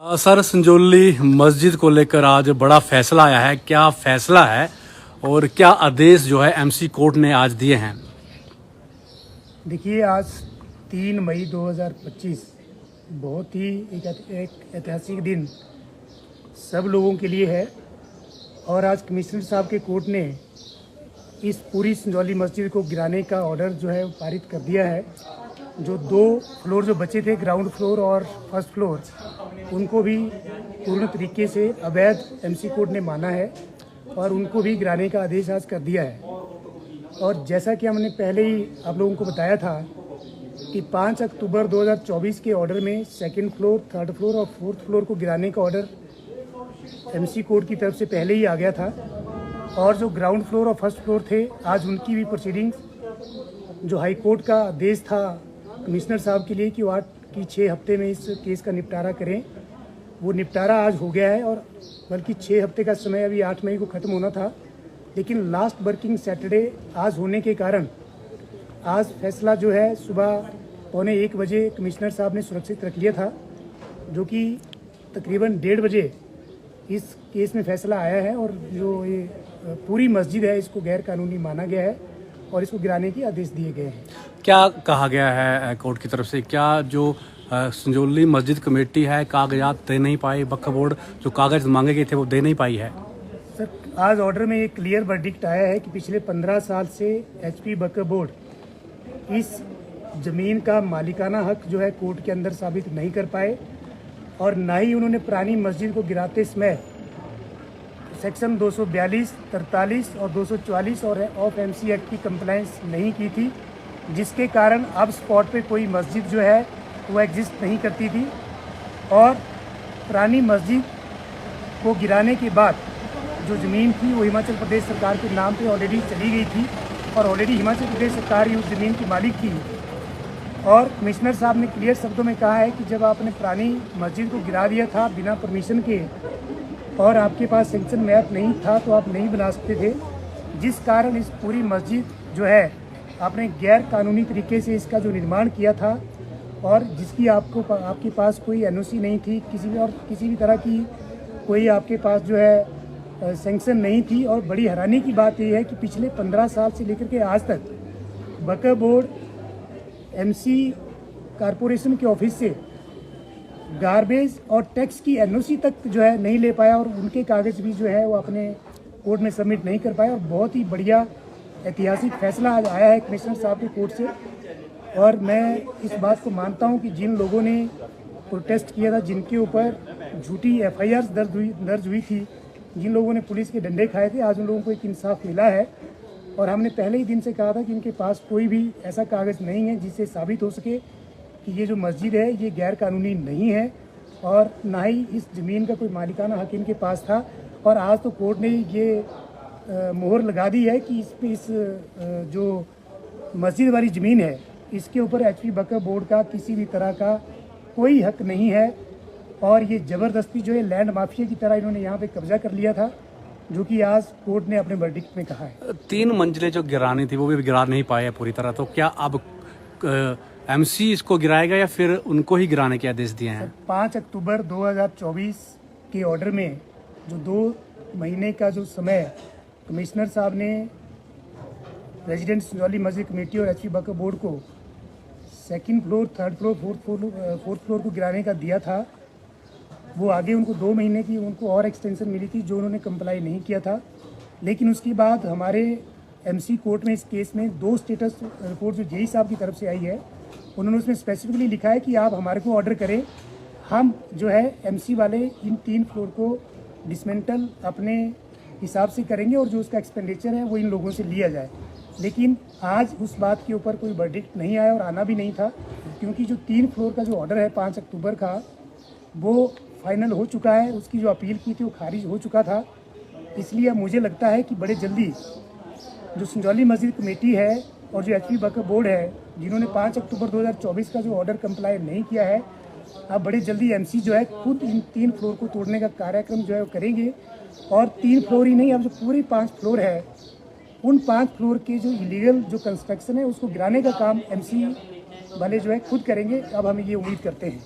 Sir, Sanjauli मस्जिद को लेकर आज बड़ा फैसला आया है। क्या फैसला है और क्या आदेश जो है एमसी कोर्ट ने आज दिए हैं? देखिए, आज 3 मई 2025 बहुत ही एक ऐतिहासिक दिन सब लोगों के लिए है। और आज कमिश्नर साहब के कोर्ट ने इस पूरी संजौली मस्जिद को गिराने का ऑर्डर जो है पारित कर दिया है। जो 2 फ्लोर जो बचे थे, ग्राउंड फ्लोर और फर्स्ट फ्लोर, उनको भी पूर्ण तरीके से अवैध एमसी कोर्ट ने माना है और उनको भी गिराने का आदेश आज कर दिया है। और जैसा कि हमने पहले ही आप लोगों को बताया था कि 5 अक्टूबर 2024 के ऑर्डर में सेकंड फ्लोर, थर्ड फ्लोर और फोर्थ फ्लोर को गिराने का ऑर्डर एमसी कोर्ट की तरफ से पहले ही आ गया था। और जो ग्राउंड फ्लोर और फर्स्ट फ्लोर थे, आज उनकी भी प्रोसीडिंग्स जो हाई कोर्ट का आदेश था कमिश्नर साहब के लिए कि वो 6 हफ्ते में इस केस का निपटारा करें, वो निपटारा आज हो गया है। और बल्कि 6 हफ्ते का समय अभी 8 मई को ख़त्म होना था, लेकिन लास्ट वर्किंग सैटरडे आज होने के कारण आज फैसला जो है सुबह 12:45 बजे कमिश्नर साहब ने सुरक्षित रख लिया था, जो कि तकरीबन 1:30 बजे इस केस में फैसला आया है। और जो ये पूरी मस्जिद है, इसको गैर कानूनी माना गया है और इसको गिराने के आदेश दिए गए हैं। क्या कहा गया है कोर्ट की तरफ से? क्या जो संजौली मस्जिद कमेटी है कागजात दे नहीं पाई, वक्फ बोर्ड जो कागज मांगे गए थे वो दे नहीं पाई है? सर, आज ऑर्डर में एक क्लियर वर्डिक्ट आया है कि पिछले 15 साल से एचपी वक्फ बोर्ड इस ज़मीन का मालिकाना हक जो है कोर्ट के अंदर साबित नहीं कर पाए और ना ही उन्होंने पुरानी मस्जिद को गिराते समय सेक्शन 242, 43 और 244 और ऑफ एमसी एक्ट की कंप्लायंस नहीं की थी, जिसके कारण अब स्पॉट पे कोई मस्जिद जो है वो एग्जिस्ट नहीं करती थी। और पुरानी मस्जिद को गिराने के बाद जो ज़मीन थी वो हिमाचल प्रदेश सरकार के नाम पे ऑलरेडी चली गई थी और ऑलरेडी हिमाचल प्रदेश सरकार ही उस ज़मीन की मालिक थी। और कमिश्नर साहब ने क्लियर शब्दों में कहा है कि जब आपने पुरानी मस्जिद को गिरा दिया था बिना परमिशन के और आपके पास सेंक्शन मैप नहीं था तो आप नहीं बना सकते थे, जिस कारण इस पूरी मस्जिद जो है आपने गैर कानूनी तरीके से इसका जो निर्माण किया था और जिसकी आपके पास कोई एनओसी नहीं थी, किसी भी तरह की कोई आपके पास जो है सेंक्शन नहीं थी। और बड़ी हैरानी की बात यह है कि पिछले 15 साल से लेकर के आज तक वक्फ बोर्ड एमसी कारपोरेशन के ऑफिस से गार्बेज और टैक्स की एनओसी तक जो है नहीं ले पाया और उनके कागज़ भी जो है वो अपने कोर्ट में सबमिट नहीं कर पाए। और बहुत ही बढ़िया ऐतिहासिक फैसला आज आया है कमिश्नर साहब के कोर्ट से। और मैं इस बात को मानता हूं कि जिन लोगों ने प्रोटेस्ट किया था, जिनके ऊपर झूठी एफआईआर दर्ज हुई थी, जिन लोगों ने पुलिस के डंडे खाए थे, आज उन लोगों को एक इंसाफ मिला है। और हमने पहले ही दिन से कहा था कि इनके पास कोई भी ऐसा कागज़ नहीं है जिससे साबित हो सके कि ये जो मस्जिद है ये गैर कानूनी नहीं है और ना ही इस ज़मीन का कोई मालिकाना हक इनके पास था। और आज तो कोर्ट ने ये मोहर लगा दी है कि इस जो मस्जिद वाली ज़मीन है इसके ऊपर एचपी वक्फ बोर्ड का किसी भी तरह का कोई हक नहीं है। और ये ज़बरदस्ती जो है लैंड माफिया की तरह इन्होंने यहाँ पे कब्जा कर लिया था, जो कि आज कोर्ट ने अपने वर्डिक्ट में कहा है। 3 मंजिलें जो गिरानी थी वो भी गिरा नहीं पाए पूरी तरह, तो क्या अब एमसी इसको गिराएगा या फिर उनको ही गिराने के आदेश दिए हैं? 5 अक्टूबर 2024 के ऑर्डर में जो 2 महीने का जो समय कमिश्नर साहब ने रेजिडेंट संजौली मस्जिद कमेटी और एचपी वक्फ बोर्ड को second floor, third floor, fourth floor को गिराने का दिया था, वो आगे उनको 2 महीने की उनको और एक्सटेंशन मिली थी जो उन्होंने कंप्लाई नहीं किया था। लेकिन उसके बाद हमारे एमसी कोर्ट में इस केस में 2 स्टेटस रिपोर्ट जो जेई साहब की तरफ से आई है, उन्होंने उसमें स्पेसिफिकली लिखा है कि आप हमारे को ऑर्डर करें, हम जो है एमसी वाले इन 3 फ्लोर को डिसमेंटल अपने हिसाब से करेंगे और जो उसका एक्सपेंडिचर है वो इन लोगों से लिया जाए। लेकिन आज उस बात के ऊपर कोई वर्डिक्ट नहीं आया और आना भी नहीं था, क्योंकि जो 3 फ्लोर का जो ऑर्डर है 5 अक्टूबर का, वो फाइनल हो चुका है। उसकी जो अपील की थी वो खारिज हो चुका था। इसलिए मुझे लगता है कि बड़े जल्दी जो संजौली मस्जिद कमेटी है और जो एचपी वक्फ बोर्ड है, जिन्होंने 5 अक्टूबर 2024 का जो ऑर्डर कंप्लाई नहीं किया है, अब बड़े जल्दी एमसी जो है खुद इन 3 फ्लोर को तोड़ने का कार्यक्रम जो है वो करेंगे। और 3 फ्लोर ही नहीं, अब जो पूरी 5 फ्लोर है, उन 5 फ्लोर के जो इलीगल जो कंस्ट्रक्शन है उसको गिराने का काम एमसी वाले जो है खुद करेंगे। अब हम ये उम्मीद करते हैं।